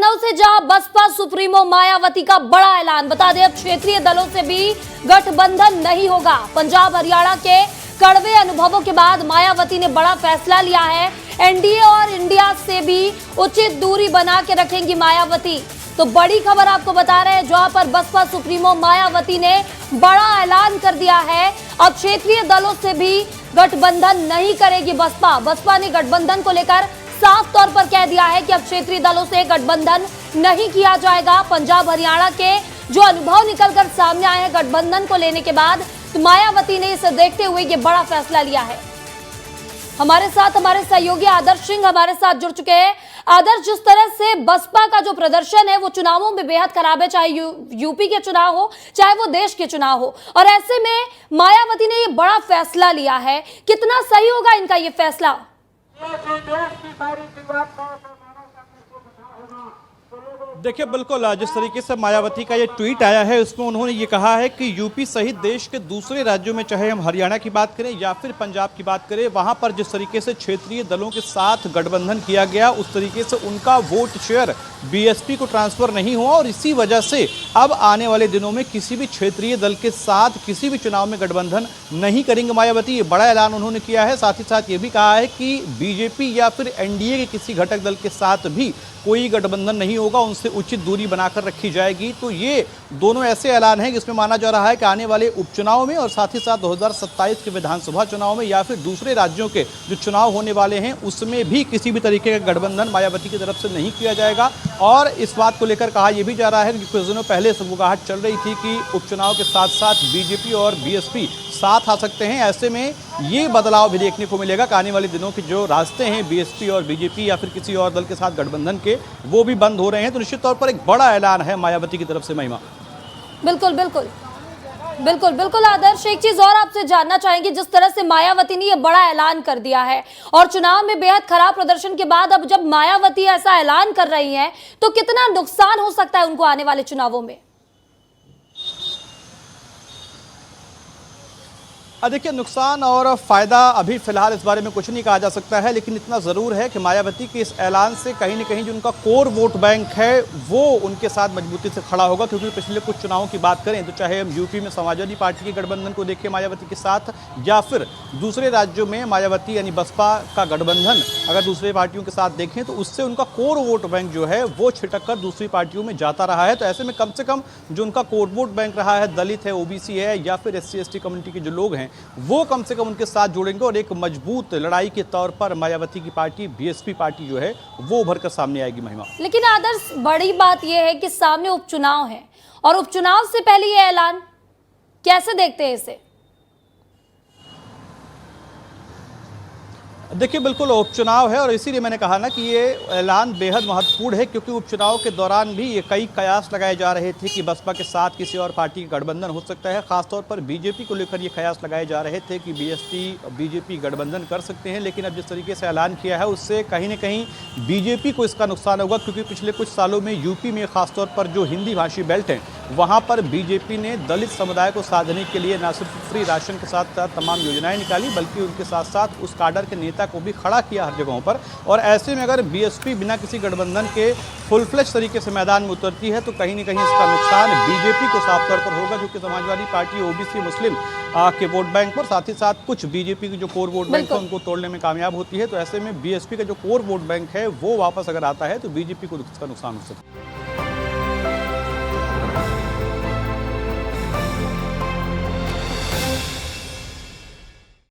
लखनऊ से जहां बसपा सुप्रीमो मायावती का बड़ा ऐलान। बता दें, अब क्षेत्रीय दलों से भी गठबंधन नहीं होगा। पंजाब हरियाणा के कड़वे अनुभवों के बाद मायावती ने बड़ा फैसला लिया है। एनडीए और इंडिया से भी उचित दूरी बना के रखेंगी मायावती। तो बड़ी खबर आपको बता रहे हैं, जहां पर बसपा सुप्रीमो मायावती ने बड़ा ऐलान कर दिया है। अब क्षेत्रीय दलों से भी गठबंधन नहीं करेगी बसपा ने गठबंधन को लेकर साफ तौर पर कह दिया है कि अब क्षेत्रीय दलों से गठबंधन नहीं किया जाएगा। पंजाब हरियाणा के जो अनुभव निकलकर सामने आए हैं गठबंधन को लेने के बाद, तो मायावती ने इसे देखते हुए ये बड़ा फैसला लिया है। हमारे साथ हमारे सहयोगी आदर्श सिंह हमारे साथ जुड़ चुके हैं। आदर्श, जिस तरह से बसपा का जो प्रदर्शन है वो चुनावों में बेहद खराब है, चाहे यूपी के चुनाव हो चाहे वो देश के चुनाव हो, और ऐसे में मायावती ने ये बड़ा फैसला लिया है। कितना सही होगा इनका ये फैसला? देखिए, बिल्कुल जिस तरीके से मायावती का ये ट्वीट आया है उसमें उन्होंने ये कहा है कि यूपी सहित देश के दूसरे राज्यों में, चाहे हम हरियाणा की बात करें या फिर पंजाब की बात करें, वहां पर जिस तरीके से क्षेत्रीय दलों के साथ गठबंधन किया गया उस तरीके से उनका वोट शेयर बीएसपी को ट्रांसफर नहीं हुआ, और इसी वजह से अब आने वाले दिनों में किसी भी क्षेत्रीय दल के साथ किसी भी चुनाव में गठबंधन नहीं करेंगे मायावती। ये बड़ा ऐलान उन्होंने किया है। साथ ही साथ ये भी कहा है कि बीजेपी या फिर एनडीए के किसी घटक दल के साथ भी कोई गठबंधन नहीं होगा, उनसे उचित दूरी बनाकर रखी जाएगी। तो ये दोनों ऐसे ऐलान हैं जिसमें माना जा रहा है कि आने वाले उपचुनाव में और साथ ही साथ 2027 के विधानसभा चुनाव में या फिर दूसरे राज्यों के जो चुनाव होने वाले हैं उसमें भी किसी भी तरीके का गठबंधन मायावती की तरफ से नहीं किया जाएगा। और इस बात को लेकर कहा यह भी जा रहा है कि कुछ दिनों पहले समुगाहट चल रही थी कि उपचुनाव के साथ साथ बीजेपी और बीएसपी साथ आ सकते हैं। ऐसे में ये बदलाव भी देखने को मिलेगा कि आने वाले दिनों के जो रास्ते हैं बीएसपी और बीजेपी या फिर किसी और दल के साथ गठबंधन के, वो भी बंद हो रहे हैं। तो निश्चित तौर पर एक बड़ा ऐलान है मायावती की तरफ से। महिमा, बिल्कुल बिल्कुल बिल्कुल बिल्कुल आदर्श, एक चीज और आपसे जानना चाहेंगे, जिस तरह से मायावती ने यह बड़ा ऐलान कर दिया है और चुनाव में बेहद खराब प्रदर्शन के बाद अब जब मायावती ऐसा ऐलान कर रही हैं, तो कितना नुकसान हो सकता है उनको आने वाले चुनावों में? देखिए, नुकसान और फायदा अभी फिलहाल इस बारे में कुछ नहीं कहा जा सकता है, लेकिन इतना ज़रूर है कि मायावती के इस ऐलान से कहीं न कहीं जो उनका कोर वोट बैंक है वो उनके साथ मजबूती से खड़ा होगा। क्योंकि पिछले कुछ चुनावों की बात करें तो चाहे हम यूपी में समाजवादी पार्टी के गठबंधन को देखें मायावती के साथ, या फिर दूसरे राज्यों में मायावती यानी बसपा का गठबंधन अगर दूसरे पार्टियों के साथ देखें तो उससे उनका कोर वोट बैंक जो है वो छिटक कर दूसरी पार्टियों में जाता रहा है। तो ऐसे में कम से कम जो उनका कोर वोट बैंक रहा है, दलित है, ओबीसी है या फिर SC/ST कम्युनिटी के जो लोग हैं, वो कम से कम उनके साथ जुड़ेंगे और एक मजबूत लड़ाई के तौर पर मायावती की पार्टी बीएसपी पार्टी जो है वो उभर कर सामने आएगी। महिमा, लेकिन आदर्श, बड़ी बात यह है कि सामने उपचुनाव है और उपचुनाव से पहले यह ऐलान, कैसे देखते हैं इसे? देखिए, बिल्कुल उपचुनाव है और इसीलिए मैंने कहा ना कि ये ऐलान बेहद महत्वपूर्ण है, क्योंकि उपचुनाव के दौरान भी ये कई कयास लगाए जा रहे थे कि बसपा के साथ किसी और पार्टी का गठबंधन हो सकता है। खासतौर पर बीजेपी को लेकर ये कयास लगाए जा रहे थे कि बीजेपी गठबंधन कर सकते हैं। लेकिन अब जिस तरीके से ऐलान किया है उससे कहीं ना कहीं बीजेपी को इसका नुकसान होगा, क्योंकि पिछले कुछ सालों में यूपी में खासतौर पर जो हिंदी भाषी बेल्ट हैं वहाँ पर बीजेपी ने दलित समुदाय को साधने के लिए न सिर्फ फ्री राशन के साथ साथ तमाम योजनाएं निकाली, बल्कि उनके साथ साथ उस काडर के नेता को भी खड़ा किया हर जगहों पर। और ऐसे में अगर बीएसपी बिना किसी गठबंधन के फुल फ्लेज तरीके से मैदान में उतरती है तो कहीं ना कहीं इसका नुकसान बीजेपी को साफ तौर पर होगा, क्योंकि समाजवादी पार्टी ओबीसी मुस्लिम के वोट बैंक पर, साथ ही साथ कुछ बीजेपी की जो कोर वोट बैंक है उनको तोड़ने में कामयाब होती है। तो ऐसे में बीएसपी का जो कोर वोट बैंक है वो वापस अगर आता है तो बीजेपी को इसका नुकसान हो सकता है।